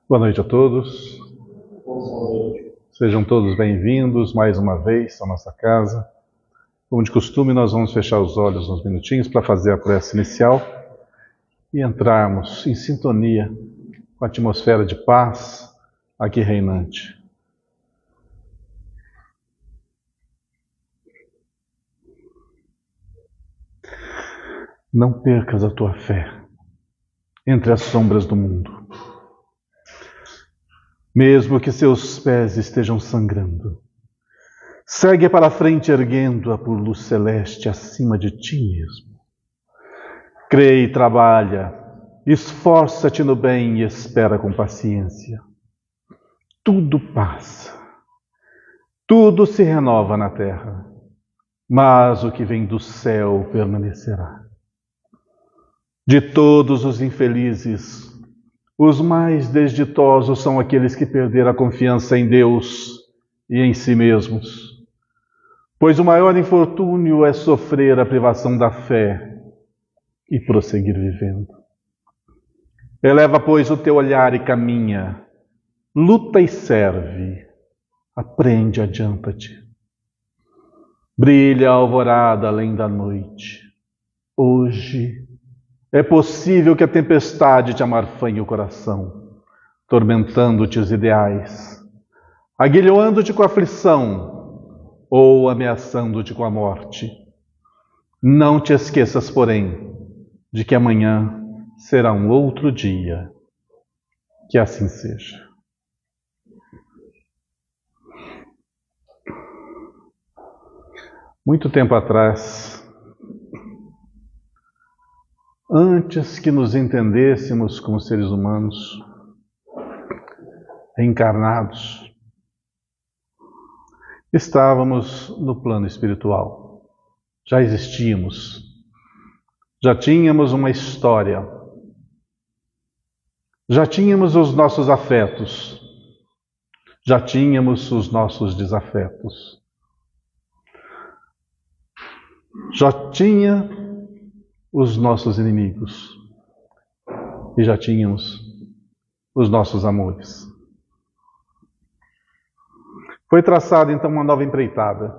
Boa noite a todos. Sejam todos bem-vindos mais uma vez à nossa casa. Como de costume, nós vamos fechar os olhos uns minutinhos para fazer a prece inicial e entrarmos em sintonia com a atmosfera de paz aqui reinante. Não percas a tua fé entre as sombras do mundo. Mesmo que seus pés estejam sangrando, segue para a frente erguendo-a por luz celeste acima de ti mesmo. Crê e trabalha, esforça-te no bem e espera com paciência. Tudo passa, tudo se renova na terra, mas o que vem do céu permanecerá. De todos os infelizes, os mais desditosos são aqueles que perderam a confiança em Deus e em si mesmos. Pois o maior infortúnio é sofrer a privação da fé e prosseguir vivendo. Eleva, pois, o teu olhar e caminha, luta e serve, aprende, adianta-te. Brilha a alvorada além da noite. Hoje é possível que a tempestade te amarfanhe o coração, tormentando-te os ideais, aguilhoando-te com a aflição ou ameaçando-te com a morte. Não te esqueças, porém, de que amanhã será um outro dia. Que assim seja. Muito tempo atrás, antes que nos entendêssemos como seres humanos, reencarnados, estávamos no plano espiritual. Já existíamos. Já tínhamos uma história. Já tínhamos os nossos afetos. Já tínhamos os nossos desafetos. Já tinha os nossos inimigos. E já tínhamos os nossos amores. Foi traçada então uma nova empreitada.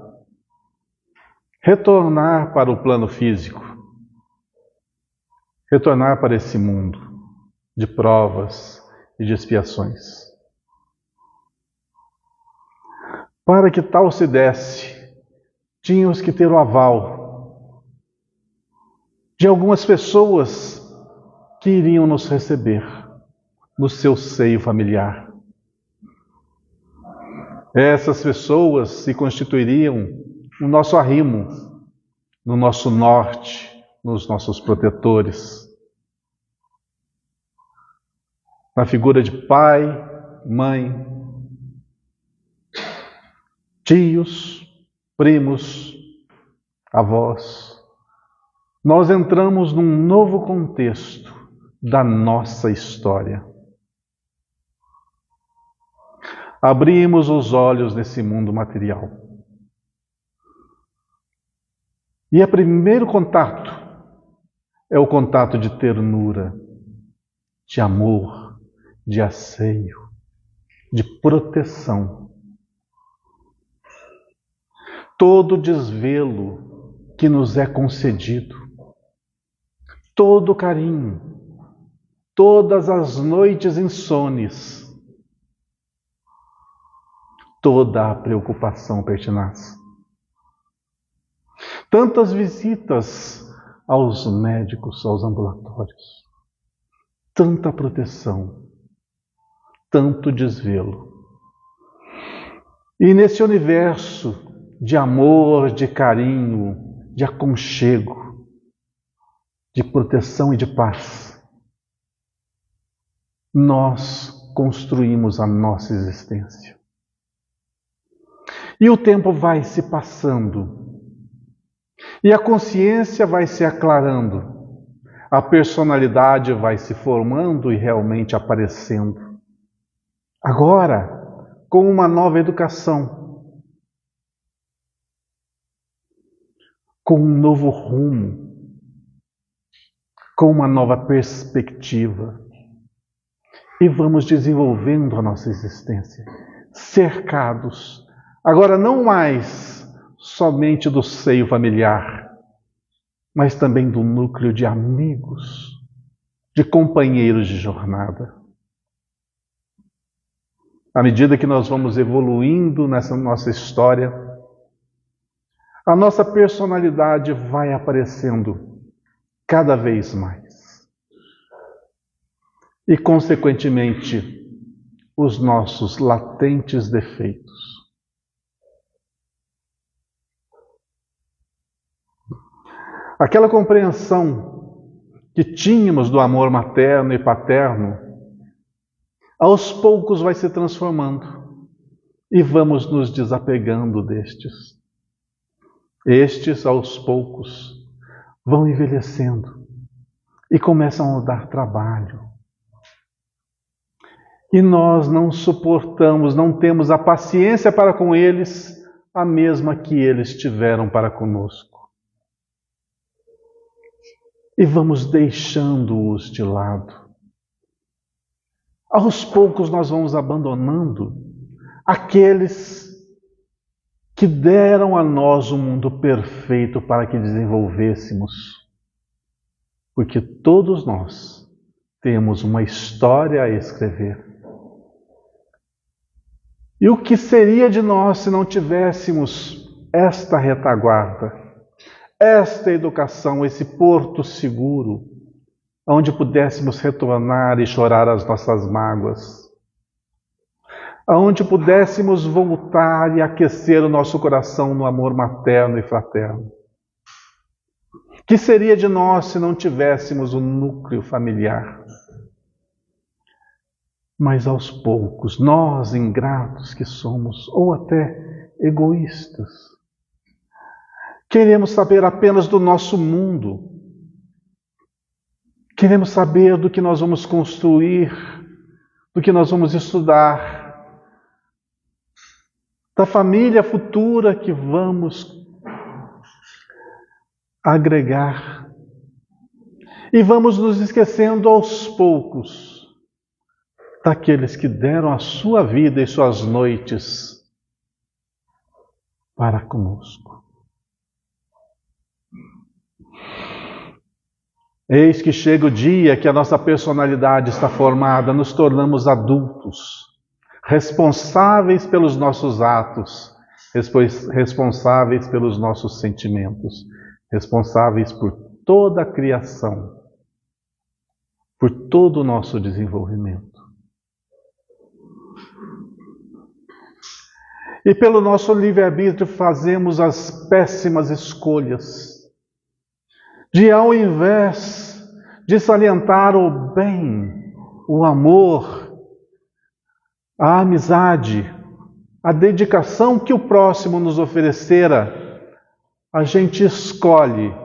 Retornar para o plano físico. Retornar para esse mundo de provas e de expiações. Para que tal se desse, tínhamos que ter o aval de algumas pessoas que iriam nos receber no seu seio familiar. Essas pessoas se constituiriam no nosso arrimo, no nosso norte, nos nossos protetores. Na figura de pai, mãe, tios, primos, avós. Nós entramos num novo contexto da nossa história. Abrimos os olhos nesse mundo material. E o primeiro contato é o contato de ternura, de amor, de asseio, de proteção. Todo desvelo que nos é concedido, todo carinho, todas as noites insones, toda a preocupação pertinaz. Tantas visitas aos médicos, aos ambulatórios, tanta proteção, tanto desvelo. E nesse universo de amor, de carinho, de aconchego, de proteção e de paz, nós construímos a nossa existência. E o tempo vai se passando, e a consciência vai se aclarando, a personalidade vai se formando e realmente aparecendo. Agora, com uma nova educação, com um novo rumo, com uma nova perspectiva. e vamos desenvolvendo a nossa existência, cercados, agora não mais somente do seio familiar, mas também do núcleo de amigos, de companheiros de jornada. À medida que nós vamos evoluindo nessa nossa história, a nossa personalidade vai aparecendo cada vez mais. E, consequentemente, os nossos latentes defeitos. Aquela compreensão que tínhamos do amor materno e paterno, aos poucos vai se transformando e vamos nos desapegando destes. Estes, aos poucos, vão envelhecendo e começam a dar trabalho. E nós não suportamos, não temos a paciência para com eles, a mesma que eles tiveram para conosco. E vamos deixando-os de lado. Aos poucos nós vamos abandonando aqueles que deram a nós um mundo perfeito para que desenvolvêssemos. Porque todos nós temos uma história a escrever. E o que seria de nós se não tivéssemos esta retaguarda, esta educação, esse porto seguro, onde pudéssemos retornar e chorar as nossas mágoas, onde pudéssemos voltar e aquecer o nosso coração no amor materno e fraterno? Que seria de nós se não tivéssemos um núcleo familiar? Mas aos poucos, nós ingratos que somos, ou até egoístas, queremos saber apenas do nosso mundo. Queremos saber do que nós vamos construir, do que nós vamos estudar, da família futura que vamos agregar. E vamos nos esquecendo aos poucos daqueles que deram a sua vida e suas noites para conosco. Eis que chega o dia que a nossa personalidade está formada, nos tornamos adultos, responsáveis pelos nossos atos, responsáveis pelos nossos sentimentos, responsáveis por toda a criação, por todo o nosso desenvolvimento. E pelo nosso livre-arbítrio fazemos as péssimas escolhas de, ao invés de salientar o bem, o amor, a amizade, a dedicação que o próximo nos oferecera, a gente escolhe,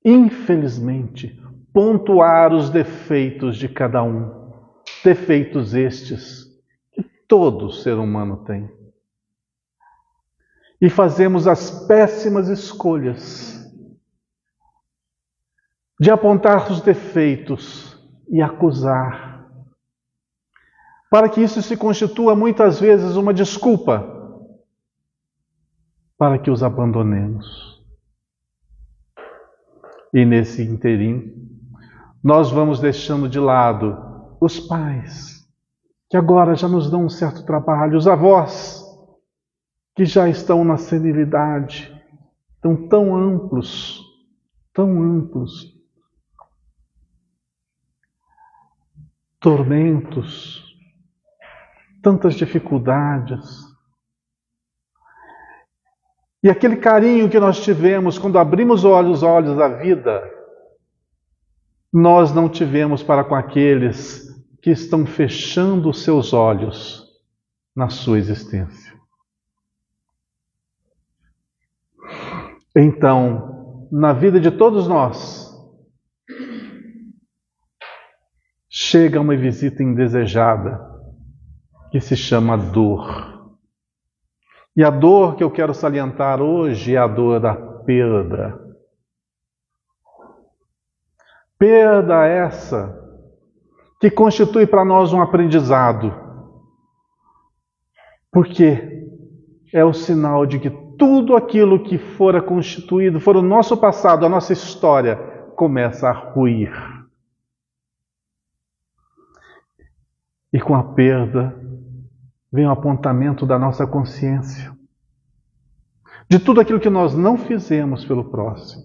infelizmente, pontuar os defeitos de cada um. Defeitos estes que todo ser humano tem. E fazemos as péssimas escolhas de apontar os defeitos e acusar, para que isso se constitua muitas vezes uma desculpa para que os abandonemos. E nesse interim, nós vamos deixando de lado os pais, que agora já nos dão um certo trabalho, os avós, que já estão na senilidade, estão tão amplos, tormentos, tantas dificuldades. E aquele carinho que nós tivemos quando abrimos os olhos da vida, nós não tivemos para com aqueles que estão fechando os seus olhos na sua existência. Então, na vida de todos nós, chega uma visita indesejada que se chama dor. E a dor que eu quero salientar hoje é a dor da perda. Perda essa que constitui para nós um aprendizado, porque é o sinal de que tudo aquilo que fora constituído, for o nosso passado, a nossa história, começa a ruir. E com a perda vem o apontamento da nossa consciência, de tudo aquilo que nós não fizemos pelo próximo.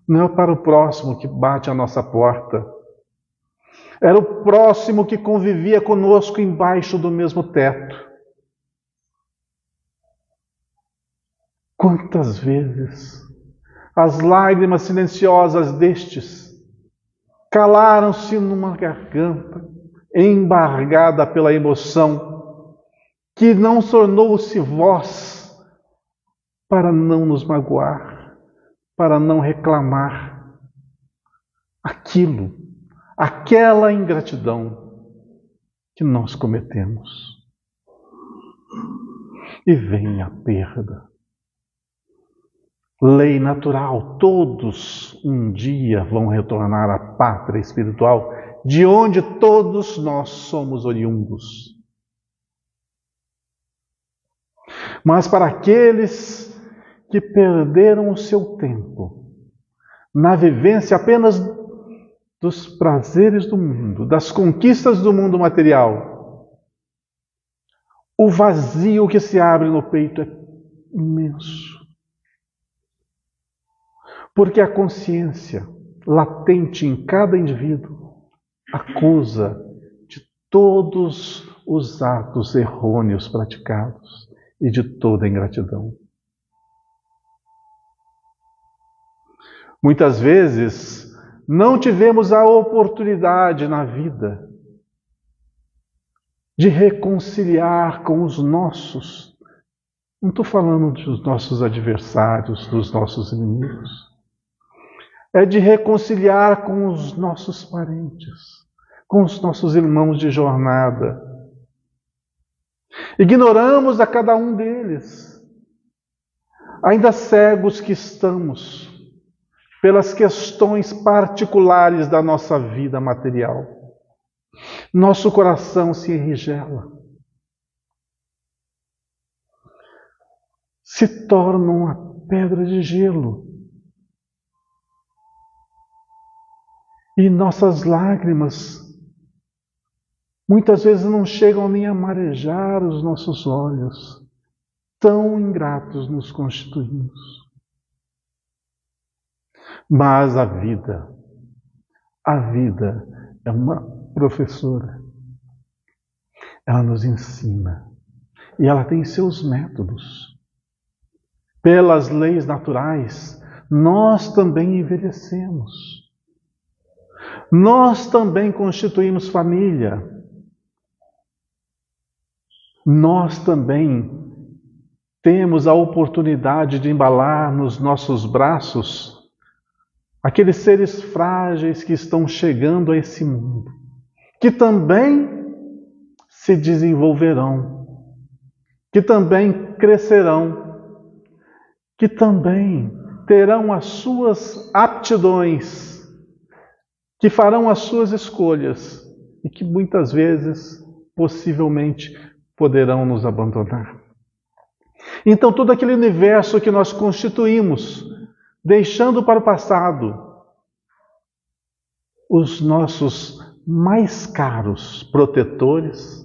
Não é para o próximo que bate a nossa porta. Era o próximo que convivia conosco embaixo do mesmo teto. Quantas vezes as lágrimas silenciosas destes calaram-se numa garganta embargada pela emoção, que não tornou-se voz para não nos magoar, para não reclamar aquela ingratidão que nós cometemos. E vem a perda. Lei natural, todos um dia vão retornar à pátria espiritual, de onde todos nós somos oriundos. Mas para aqueles que perderam o seu tempo na vivência apenas dos prazeres do mundo, das conquistas do mundo material, o vazio que se abre no peito é imenso. Porque a consciência latente em cada indivíduo acusa de todos os atos errôneos praticados e de toda a ingratidão. Muitas vezes não tivemos a oportunidade na vida de reconciliar com os nossos. Não estou falando dos nossos adversários, dos nossos inimigos. É de reconciliar com os nossos parentes, com os nossos irmãos de jornada. Ignoramos a cada um deles, ainda cegos que estamos pelas questões particulares da nossa vida material. Nosso coração se enrijela, se torna uma pedra de gelo. E nossas lágrimas muitas vezes não chegam nem a marejar os nossos olhos. Tão ingratos nos constituímos. Mas a vida é uma professora. Ela nos ensina. E ela tem seus métodos. Pelas leis naturais, nós também envelhecemos. Nós também constituímos família. Nós também temos a oportunidade de embalar nos nossos braços aqueles seres frágeis que estão chegando a esse mundo, que também se desenvolverão, que também crescerão, que também terão as suas aptidões, que farão as suas escolhas e que muitas vezes, possivelmente, poderão nos abandonar. Então, todo aquele universo que nós constituímos, deixando para o passado os nossos mais caros protetores,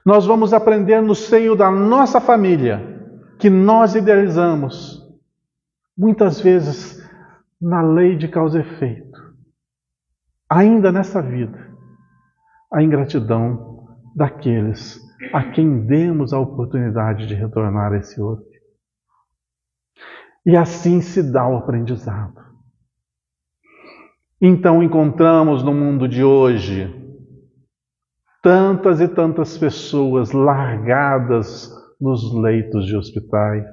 nós vamos aprender no seio da nossa família, que nós idealizamos, muitas vezes na lei de causa e efeito, ainda nessa vida, a ingratidão daqueles a quem demos a oportunidade de retornar a esse outro. E assim se dá o aprendizado. Então encontramos no mundo de hoje tantas e tantas pessoas largadas nos leitos de hospitais,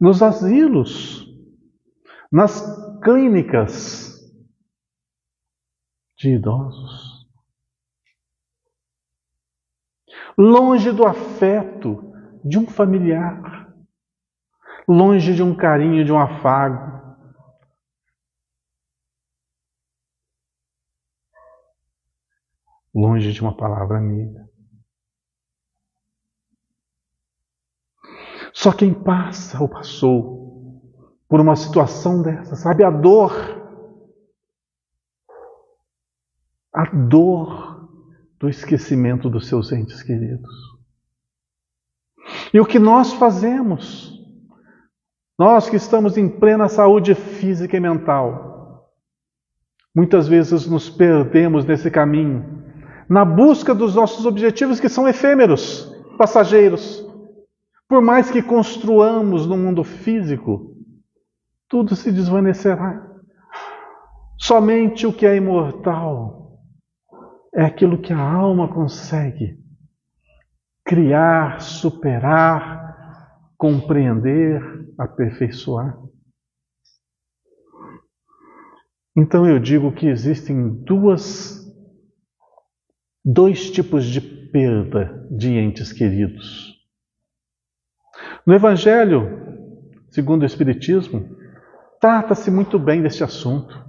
nos asilos, nas clínicas de idosos, longe do afeto de um familiar, longe de um carinho, de um afago. longe de uma palavra amiga. Só quem passa ou passou por uma situação dessa sabe a dor do esquecimento dos seus entes queridos. E o que nós fazemos? Nós que estamos em plena saúde física e mental, muitas vezes nos perdemos nesse caminho, na busca dos nossos objetivos que são efêmeros, passageiros. Por mais que construamos no mundo físico, tudo se desvanecerá. Somente o que é imortal é aquilo que a alma consegue criar, superar, compreender, aperfeiçoar. Então eu digo que existem dois tipos de perda de entes queridos. No Evangelho, segundo o Espiritismo, trata-se muito bem deste assunto.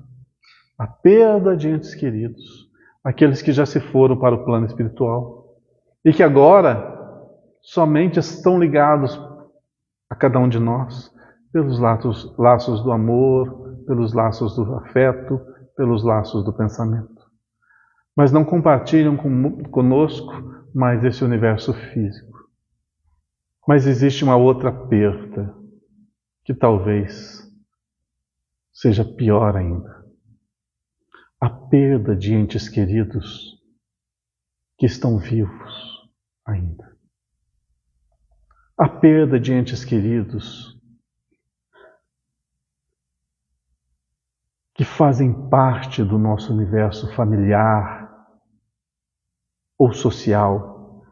A perda de entes queridos, aqueles que já se foram para o plano espiritual e que agora somente estão ligados a cada um de nós pelos laços do amor, pelos laços do afeto, pelos laços do pensamento. Mas não compartilham conosco mais esse universo físico. Mas existe uma outra perda, que talvez seja pior ainda. A perda de entes queridos que estão vivos ainda. A perda de entes queridos que fazem parte do nosso universo familiar ou social,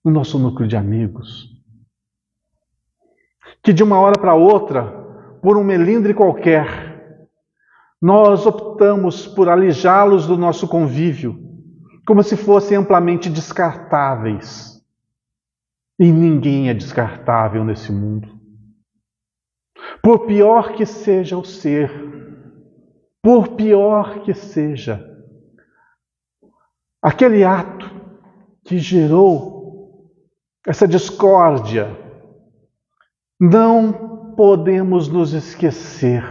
no nosso núcleo de amigos, que de uma hora para outra, por um melindre qualquer, nós optamos por alijá-los do nosso convívio, como se fossem amplamente descartáveis. E ninguém é descartável nesse mundo. Por pior que seja o ser, por pior que seja aquele ato que gerou essa discórdia, não podemos nos esquecer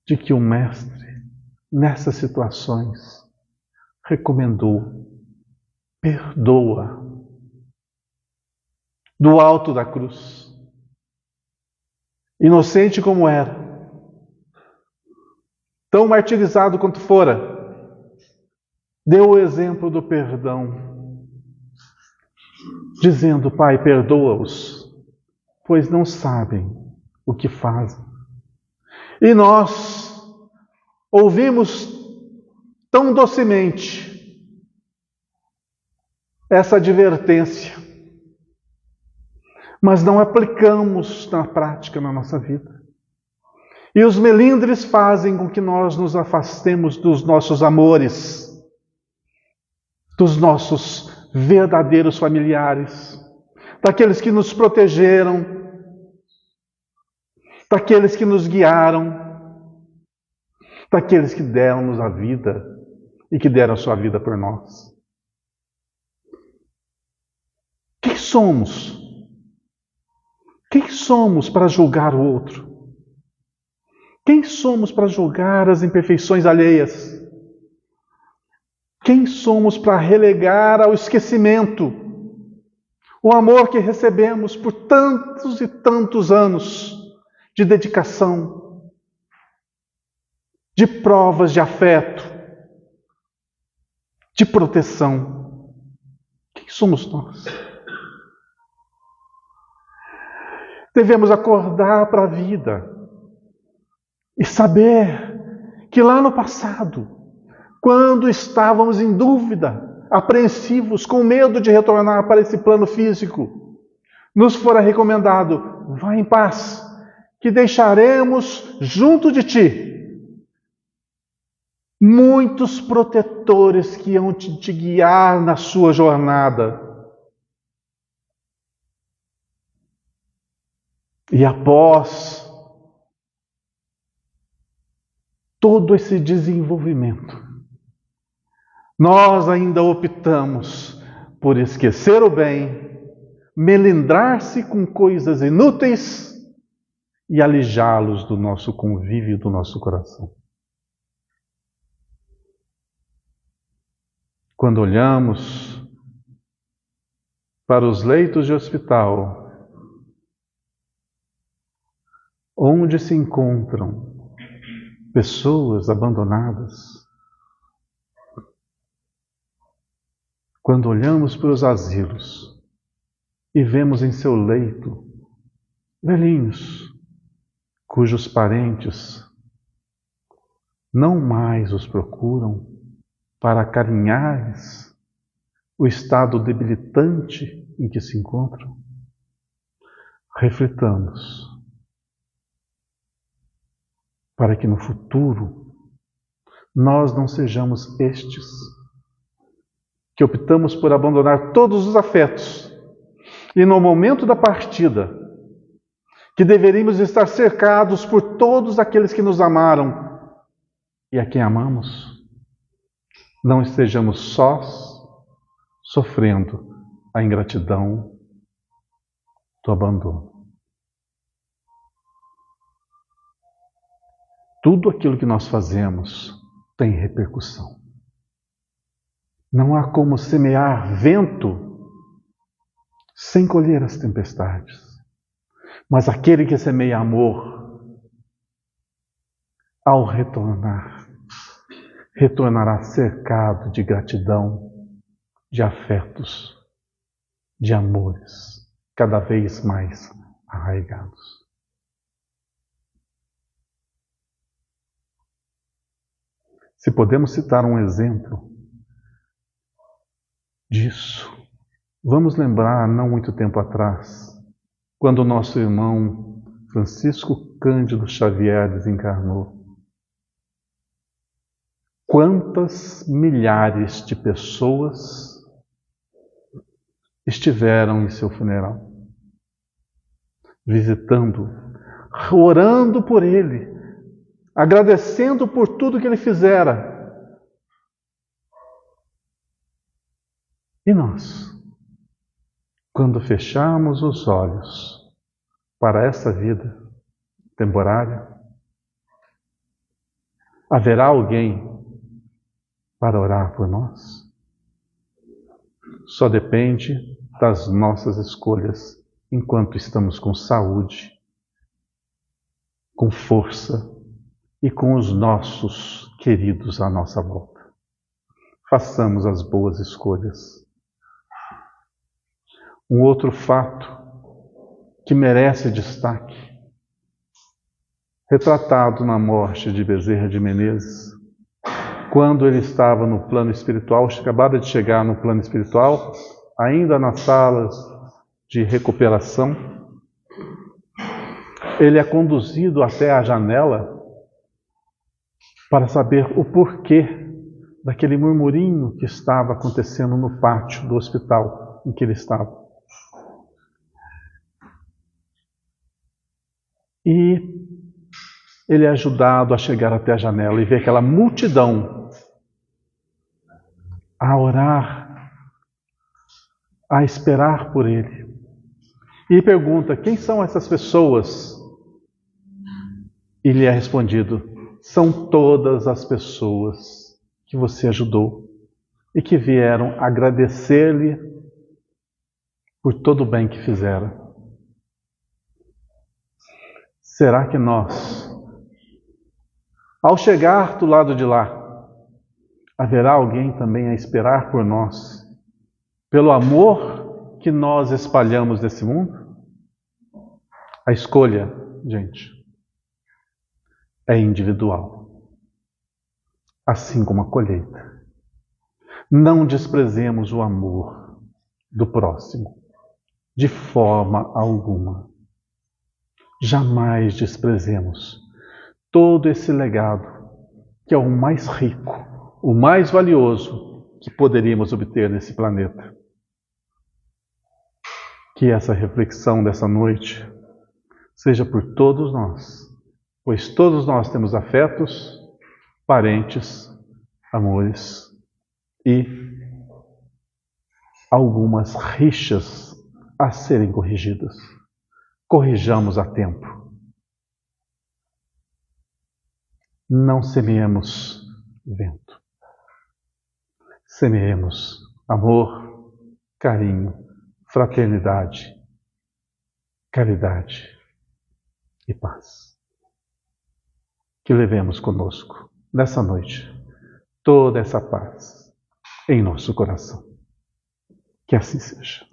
de que o Mestre, nessas situações, recomendou: perdoa, do alto da cruz. Inocente como era, tão martirizado quanto fora, deu o exemplo do perdão, dizendo: Pai, perdoa-os, pois não sabem o que fazem. E nós ouvimos tão docemente essa advertência, mas não aplicamos na prática na nossa vida. E os melindres fazem com que nós nos afastemos dos nossos amores, dos nossos verdadeiros familiares, daqueles que nos protegeram, daqueles que nos guiaram, daqueles que deram-nos a vida e que deram a sua vida por nós. Quem somos? Quem somos para julgar o outro? Quem somos para julgar as imperfeições alheias? Quem somos para relegar ao esquecimento o amor que recebemos por tantos e tantos anos de dedicação, de provas de afeto, de proteção? Quem somos nós? Devemos acordar para a vida e saber que lá no passado, quando estávamos em dúvida, apreensivos, com medo de retornar para esse plano físico, nos fora recomendado: vá em paz, que deixaremos junto de ti muitos protetores que iam te guiar na sua jornada. E após todo esse desenvolvimento, Nós ainda optamos por esquecer o bem, melindrar-se com coisas inúteis e alijá-los do nosso convívio, do nosso coração. Quando olhamos para os leitos de hospital, onde se encontram pessoas abandonadas, quando olhamos para os asilos e vemos em seu leito velhinhos cujos parentes não mais os procuram para acarinhar-lhes o estado debilitante em que se encontram, reflitamos para que no futuro nós não sejamos estes que optamos por abandonar todos os afetos e no momento da partida, que deveríamos estar cercados por todos aqueles que nos amaram e a quem amamos, não estejamos sós sofrendo a ingratidão do abandono. Tudo aquilo que nós fazemos tem repercussão. Não há como semear vento sem colher as tempestades. Mas aquele que semeia amor, ao retornar, retornará cercado de gratidão, de afetos, de amores, cada vez mais arraigados. Se podemos citar um exemplo disso, vamos lembrar, não muito tempo atrás, quando o nosso irmão Francisco Cândido Xavier desencarnou. Quantas milhares de pessoas estiveram em seu funeral, visitando, orando por ele, agradecendo por tudo que ele fizera. E nós, quando fechamos os olhos para essa vida temporária, haverá alguém para orar por nós? Só depende das nossas escolhas enquanto estamos com saúde, com força e com os nossos queridos à nossa volta. Façamos as boas escolhas. Um outro fato que merece destaque, retratado na morte de Bezerra de Menezes, quando ele estava no plano espiritual, acabara de chegar no plano espiritual, ainda nas salas de recuperação, ele é conduzido até a janela para saber o porquê daquele murmurinho que estava acontecendo no pátio do hospital em que ele estava. E ele é ajudado a chegar até a janela e ver aquela multidão a orar, a esperar por ele. E pergunta: quem são essas pessoas? E lhe é respondido: são todas as pessoas que você ajudou e que vieram agradecer-lhe por todo o bem que fizera. Será que nós, ao chegar do lado de lá, haverá alguém também a esperar por nós, pelo amor que nós espalhamos nesse mundo? A escolha, gente, é individual, assim como a colheita. Não desprezemos o amor do próximo, de forma alguma. Jamais desprezemos todo esse legado, que é o mais rico, o mais valioso que poderíamos obter nesse planeta. Que essa reflexão dessa noite seja por todos nós, pois todos nós temos afetos, parentes, amores e algumas rixas a serem corrigidas. Corrijamos a tempo. Não semeemos vento. Semeemos amor, carinho, fraternidade, caridade e paz. Que levemos conosco, nessa noite, toda essa paz em nosso coração. Que assim seja.